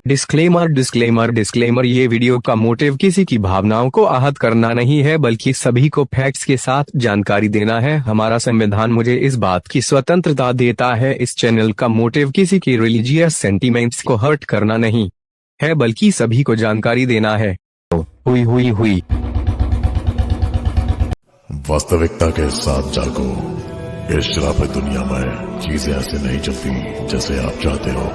Disclaimer disclaimer disclaimer ये video का motive किसी की भावनाओं को आहत करना नहीं है, बल्कि सभी को फैक्ट्स के साथ जानकारी देना है। हमारा संविधान मुझे इस बात की स्वतंत्रता देता है। इस चैनल का मोटिव किसी की रिलीजियस सेंटीमेंट्स को हर्ट करना नहीं है, बल्कि सभी को जानकारी देना है। हुई हुई हुई वास्तविकता के साथ जागो। इस शराफत दुनिया में चीजें ऐसे नहीं चलती जैसे आप चाहते हो।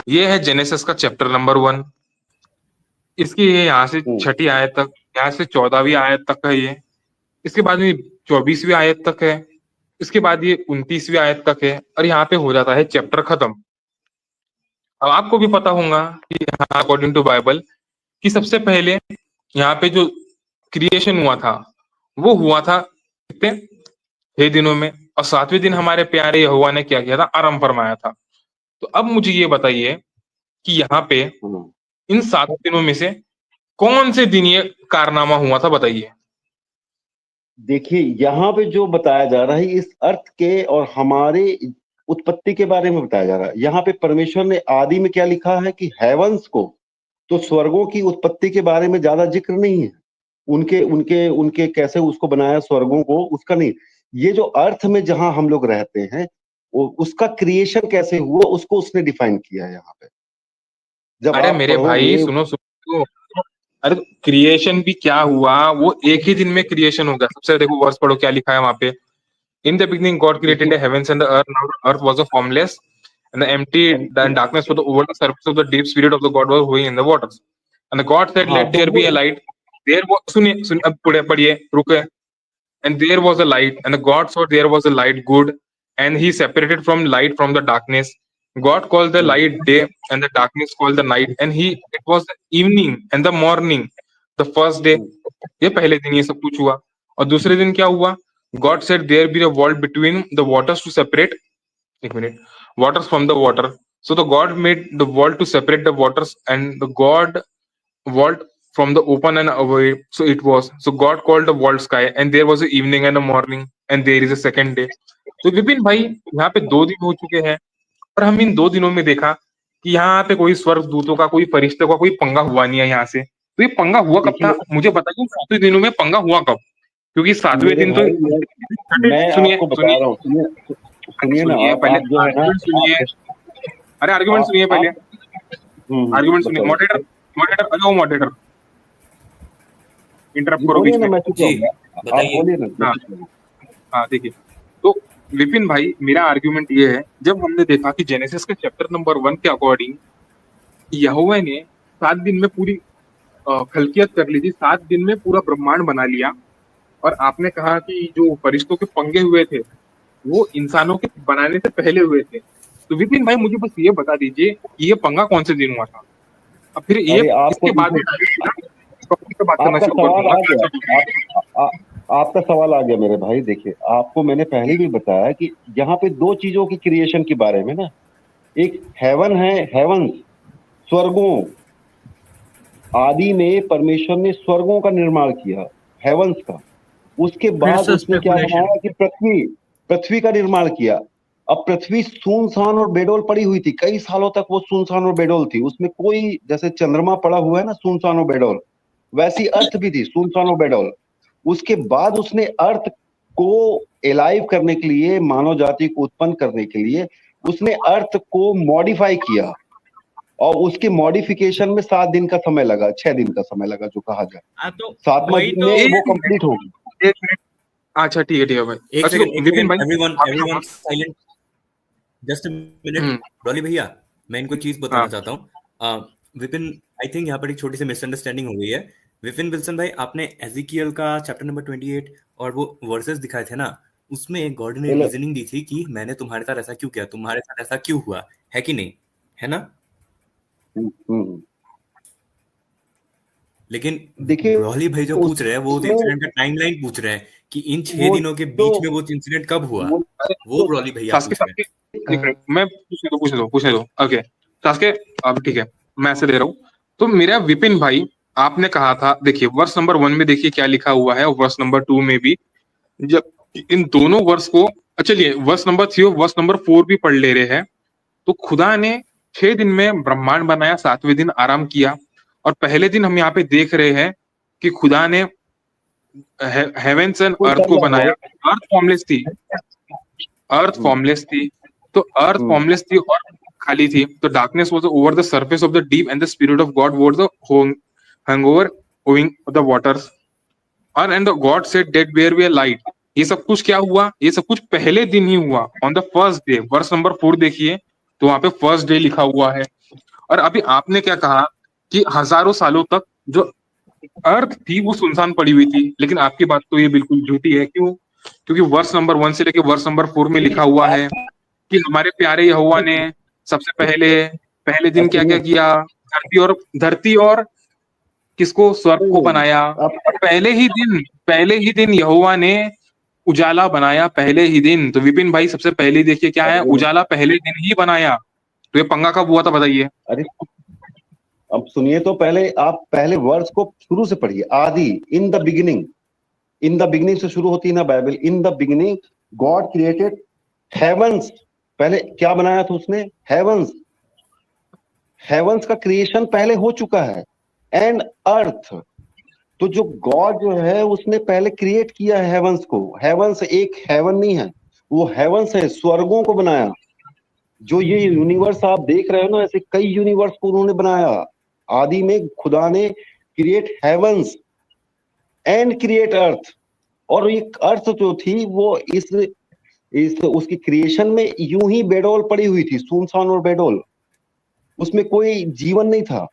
ये है जेनेसिस का चैप्टर नंबर 1। इसकी ये यहाँ से 6ठी आयत तक, यहाँ से 14वीं आयत तक है ये। इसके बाद में 24वीं आयत तक है। इसके बाद ये 29वीं आयत तक है और यहाँ पे हो जाता है चैप्टर खत्म। अब आपको भी पता होगा कि अकॉर्डिंग टू बाइबल कि सबसे पहले यहाँ पे जो क्रिएशन हुआ था वो हुआ था कितने 6 दिनों में, और 7वें दिन हमारे प्यारे यहोवा ने क्या किया था, आराम फरमाया था। तो अब मुझे ये बताइए कि यहाँ पे इन 7 दिनों में से कौन से दिन ये कारनामा हुआ था, बताइए। देखिए यहाँ पे जो बताया जा रहा है इस अर्थ के और हमारे उत्पत्ति के बारे में बताया जा रहा है। यहाँ पे परमेश्वर ने आदि में क्या लिखा है कि हेवंस को, तो स्वर्गों की उत्पत्ति के बारे में ज्यादा जिक्र नहीं है। उनके उनके उनके कैसे उसको बनाया स्वर्गों को, उसका नहीं। ये जो अर्थ में जहां हम लोग रहते हैं उसका क्रिएशन कैसे हुआ उसको उसने डिफाइन किया है यहाँ पे। जब अरे मेरे भाई सुनो सुनो, अरे क्रिएशन भी क्या हुआ, वो एक ही दिन में क्रिएशन होगा। सबसे देखो वर्स पढ़ो क्या लिखा है वहां पे। In the beginning God created the heavens and the earth, now the earth was a formless and the empty and darkness for the over the surface of the deep, spirit of the God was hovering in the waters, and the God said let there be a light. There was सुनिए अब पढ़िए रुके। And there was a light, and the God saw there was a light good, and he separated from light from the darkness. God called the light day, and the darkness called the night, and it was the evening and the morning, the first day. ये पहले दिन ये सब कुछ हुआ। और दूसरे दिन क्या हुआ? God said there be a wall between the waters to separate, एक minute, waters from the water. So the God made the wall to separate the waters, and the God walled from the open and away. So it was. So God called the walled sky, and there was a evening and a morning, and there is a second day. तो विपिन भाई यहाँ पे 2 दिन हो चुके हैं, और हम इन 2 दिनों में देखा कि यहाँ पे कोई स्वर्ग दूतों का, कोई फरिश्तों का कोई पंगा हुआ नहीं है यहाँ से। तो ये पंगा हुआ कब था, मुझे बताइए। 7वें दिनों में पंगा हुआ कब? क्योंकि 7वें दिन तो सुनिए सुनिए पहले आर्गुमेंट सुनिए। अरे आर्गुमेंट सुनिए पहले, आर्गुमेंट सुनिए। Moderator moderator hello moderator, interrupt करो बीच में जी, बताइए। हाँ देखिए, तो विपिन भाई मेरा आर्गुमेंट ये है, जब हमने देखा कि जेनेसिस के चैप्टर नंबर 1 के अकॉर्डिंग यहोवा ने 7 दिन में पूरी खल्कियत कर ली थी, 7 दिन में पूरा ब्रह्मांड बना लिया। और आपने कहा कि जो फरिश्तों के पंगे हुए थे वो इंसानों के बनाने से पहले हुए थे। तो विपिन भाई मुझे बस ये बता दीजिए ये पंगा कौन से दिन हुआ था, अब फिर ये इसके बाद आपका सवाल आ गया मेरे भाई। देखिए आपको मैंने पहले भी बताया कि यहाँ पे 2 चीजों की क्रिएशन के बारे में ना, एक हेवन है, हेवन स्वर्गों, आदि में परमेश्वर ने स्वर्गों का निर्माण किया, हेवंस का। उसके बाद उसने क्या बनाया कि पृथ्वी का निर्माण किया। अब पृथ्वी सुनसान और बेडौल पड़ी हुई थी, कई सालों तक वो सुनसान और बेडौल थी। उसमें कोई, जैसे चंद्रमा पड़ा हुआ है ना सुनसान और बेडौल, वैसी अर्थ भी थी सुनसान और बेडौल। उसके बाद उसने अर्थ को एलाइव करने के लिए, मानव जाति को उत्पन्न करने के लिए उसने अर्थ को मॉडिफाई किया, और उसके मॉडिफिकेशन में 7 दिन का समय लगा, 6 दिन का समय लगा जो कहा जाए। तो 7वां दिन में वो कंप्लीट होगी। अच्छा ठीक है भाई। एक सेकंड विपिन भाई, everyone silent, just a minute. Really भैया मैं इनको चीज बताना चाहता हूँ। विपिन आई थिंक यहाँ पर एक छोटी सी मिसअंडरस्टैंडिंग हो गई है। विपिन विल्सन भाई, आपने एजिकियल का चैप्टर नंबर 28 और वो वर्सेस दिखाए थे ना, उसमें गॉड ने रीजनिंग दी थी कि मैंने तुम्हारे साथ ऐसा क्यों किया, तुम्हारे साथ ऐसा क्यों हुआ, है कि नहीं, है ना? लेकिन देखिए रॉली भाई जो पूछ रहे हैं वो इंसिडेंट का टाइमलाइन पूछ रहे हैं कि इन 6 दिनों के बीच में वो इंसिडेंट कब हुआ, वो रॉली भैया पूछ रहे हैं। मैं पूछने दो। ओके सासके, अब ठीक है मैं ऐसे दे रहा हूँ। तो मेरा विपिन भाई आपने कहा था, देखिए वर्स नंबर 1 में देखिए क्या लिखा हुआ है, और वर्स नंबर 2 में भी, जब इन दोनों वर्स को, चलिए वर्स नंबर 3 और वर्स नंबर 4 भी पढ़ ले रहे हैं। तो खुदा ने 6 दिन में ब्रह्मांड बनाया, 7वें दिन आराम किया। और पहले दिन हम यहाँ पे देख रहे हैं कि खुदा ने हेवेंस एंड कोई अर्थ कर को रहा बनाया। है। अर्थ फॉर्मलेस थी, अर्थ फॉर्मलेस थी, तो अर्थ फॉर्मलेस थी और खाली थी। तो darkness was over the surface of the deep and the spirit of God was the hangover owing the waters, and God said let there be light. ये सब कुछ क्या हुआ? ये सब कुछ पहले दिन ही हुआ, on the first day. Verse number 4 देखिए, तो वहां पे फर्स्ट डे लिखा हुआ है। और अभी आपने क्या कहा कि हजारों सालों तक जो अर्थ थी वो सुनसान पड़ी हुई थी, लेकिन आपकी बात तो ये बिल्कुल झूठी है। क्यों? क्योंकि वर्स नंबर 1 से लेके वर्स नंबर 4 में लिखा हुआ है कि हमारे प्यारे यहोवा ने सबसे पहले दिन क्या क्या किया? धरती और किसको? स्वर्ग को बनाया। और पहले ही दिन यहोवा ने उजाला बनाया, पहले ही दिन। तो विपिन भाई सबसे पहले देखिए क्या है, उजाला पहले दिन ही बनाया। तो ये पंगा कब हुआ था बताइए? अरे अब सुनिए, तो पहले आप पहले वर्ड्स को शुरू से पढ़िए। आदि, in the beginning, in the beginning से शुरू होती है ना Bible. In the beginning God created heavens. पहले क्या बनाया था उसने? हेवंस। हेवंस का क्रिएशन पहले हो चुका है। एंड अर्थ, तो जो गॉड जो है उसने पहले क्रिएट किया है हेवंस को। हेवंस एक हेवन नहीं है, वो हेवंस है, स्वर्गों को बनाया। जो ये यूनिवर्स आप देख रहे हो ना, ऐसे कई यूनिवर्स को उन्होंने बनाया। आदि में खुदा ने क्रिएट हेवंस एंड क्रिएट अर्थ। और ये अर्थ जो थी वो इस उसकी क्रिएशन में यूं ही बेडौल पड़ी हुई थी, सुनसान और बेडौल, उसमें कोई जीवन नहीं था।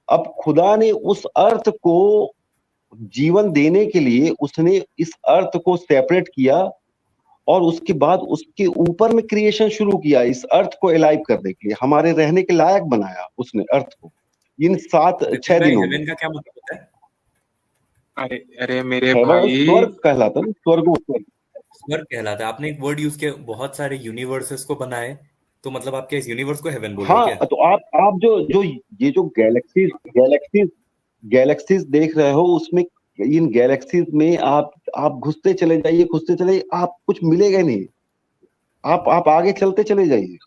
अब खुदा ने उस अर्थ को जीवन देने के लिए उसने इस अर्थ को सेपरेट किया, और उसके बाद उसके ऊपर में क्रिएशन शुरू किया। इस अर्थ को एलाइव करने के लिए, हमारे रहने के लायक बनाया उसने अर्थ को इन 6 दिनों में। हेवन का क्या मतलब होता है? अरे अरे मेरे हेवन भाई, स्वर्ग कहलाता है, स्वर्ग स्वर्ग कहलाता है। आपने एक वर्ड यूज किया, बहुत सारे यूनिवर्सेस को बनाए, तो मतलब आप क्या इस यूनिवर्स को हेवन बोल रहे हो हाँ, क्या? तो आप जो ये जो गैलेक्सीज देख रहे हो, उसमें इन गैलेक्सीज में आप घुसते चले जाइए, आप कुछ मिलेगा नहीं। आप आगे चलते चले जाइए।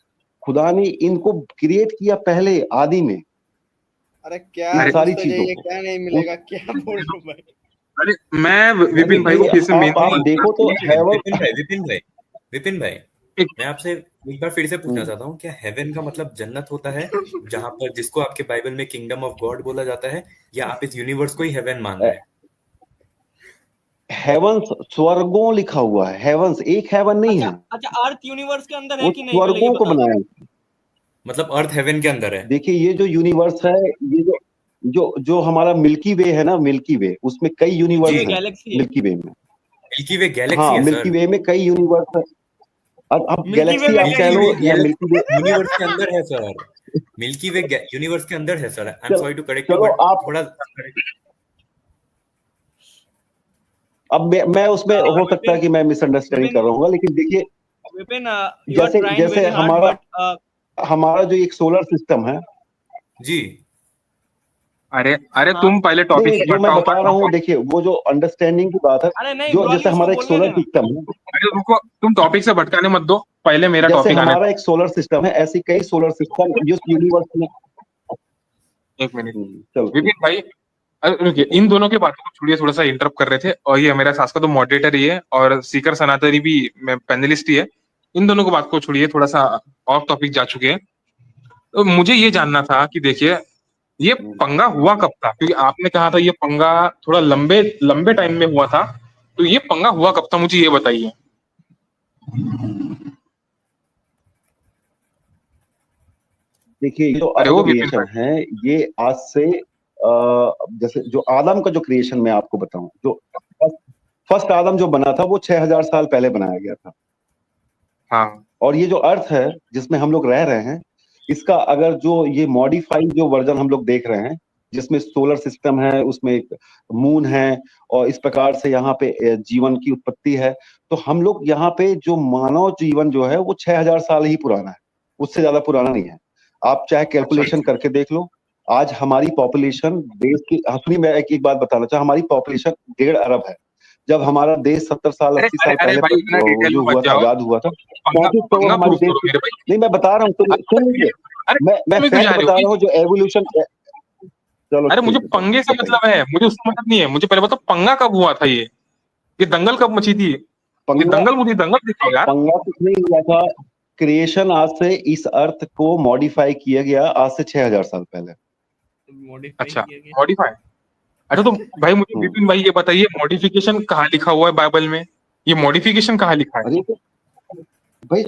खुदा ने इनको क्रिएट किया पहले आदि में। अरे क्या इन सारी घुसते चीजों जाइए, को क्या नहीं मिलेगा, क्या बोल रहे हो भाई? अरे मैं विपिन भाई को फिर से आप देखो तो हेवन, विपिन भाई, एक- मैं आपसे एक बार फिर से पूछना चाहता हूँ, क्या हेवन का मतलब जन्नत होता है, जहां पर जिसको आपके बाइबल में किंगडम ऑफ गॉड बोला जाता है, या आप इस यूनिवर्स को ही हेवन मान रहे हैं? हेवंस स्वर्गों लिखा हुआ है, हेवंस एक हेवन नहीं है। अच्छा, अर्थ यूनिवर्स के अंदर है वो कि नहीं? पहले ये स्वर्गों को बता। बनाया। मतलब अर्थ हेवन के अंदर है? देखिए ये जो यूनिवर्स है, ये जो हमारा मिल्की वे है ना, मिल्की वे, उसमें कई यूनिवर्स हैं। गैलेक्सी मिल्की वे में, मिल्की वे गैलेक्सी हाँ, है मिल्की सर। वे में कई यूनिवर्स है। अब मिल्की गैलेक्सी वे आप में कह लो मिल्की या वे मिल्की वे, यूनिवर्स के अंदर है सर। मिल्की वे यूनिवर्स के अंदर है sir. I am sorry to correct you, चलो बट आप, थोड़ा अब मैं उसमें हो सकता है कि मैं मिसअंडरस्टैंडिंग कर रहा हूँ, लेकिन देखिए विपिन, यू आर ट्राइंग जैसे वेरी हार्ड, बट हमारा जो एक सोलर सिस्टम है जी। अरे हाँ। तुम पहले टॉपिक नहीं, जो मैं बता रहा हूँ, देखिए वो जो अंडरस्टैंडिंग की बात है, अरे नहीं, जो ब्रॉली जैसे उसको हमारा एक बोलने सोलर देना। सिस्टम है, अरे रुको, तुम टॉपिक से भटकाने मत दो, पहले मेरा जैसे टॉपिक आने हमारा एक सोलर सिस्टम है, ऐसी कई सोलर सिस्टम जिस यूनिवर्स में। दो। एक मिनट चलो विपिन भाई, अरे रुकिए, इन दोनों की बातों को छोड़िए, थोड़ा सा इंटरप्ट कर रहे थे। और ये मेरा सास का तो मॉडरेटर ही है, और सीकर सनातनी भी पैनलिस्ट ही है। इन दोनों की बात को छोड़िए, थोड़ा सा ऑफ टॉपिक जा चुके हैं। तो मुझे ये जानना था कि देखिए ये पंगा हुआ कब था, क्योंकि आपने कहा था ये पंगा थोड़ा लंबे लंबे टाइम में हुआ था। तो ये पंगा हुआ कब था, मुझे ये बताइए। देखिए, जो अरे वो क्रिएशन है, ये आज से जैसे जो आदम का जो क्रिएशन मैं आपको बताऊं, जो फर्स्ट आदम जो बना था वो 6000 साल पहले बनाया गया था। हाँ, और ये जो अर्थ है जिसमें हम लोग रह रहे हैं, इसका अगर जो ये मॉडिफाइड जो वर्जन हम लोग देख रहे हैं, जिसमें सोलर सिस्टम है, उसमें एक मून है, और इस प्रकार से यहाँ पे जीवन की उत्पत्ति है, तो हम लोग यहाँ पे जो मानव जीवन जो है वो 6000 साल ही पुराना है, उससे ज्यादा पुराना नहीं है। आप चाहे कैलकुलेशन करके देख लो, आज हमारी पॉपुलेशन देश की, सुनिए मैं एक बात बताना चाहूँ, हमारी पॉपुलेशन 1.5 अरब है। जब हमारा देश 70 साल 80 साल अरे भाई, इतना पहले डिटेल जो में हुआ मत था, जाओ। आजाद हुआ था, पंगा 35 करोड़ पंगा हमारे प्रूफ देश करो की। मेरे भाई। नहीं मैं बता रहा हूँ, सुन लीजिए, अरे मैं में क्यों जा फैक्ट रहे बता हो? रहा हूँ जो एवोल्यूशन। चलो अरे मुझे ठीक है, पंगे से बताइए। मतलब है, मुझे उससे मतलब नहीं है। मुझे पहले बताओ पंगा कब हुआ था? ये दंगल कब मची थी? ये पंगा दंगल, मुझे दंगल दिखाओ यार। पंगा कुछ नहीं हुआ था। क्रिएशन आज से इस अर्थ को मॉडिफाई किया गया आज से 6000 साल पहले। मॉडिफाई अच्छा, किया गया। मॉडिफाई। अच्छा तो भाई मुझे विपिन भाई ये बताइए, मॉडिफिकेशन कहाँ लिखा हुआ है बाइबल में? ये मॉडिफिकेशन कहाँ लिखा है? अरे तो भाई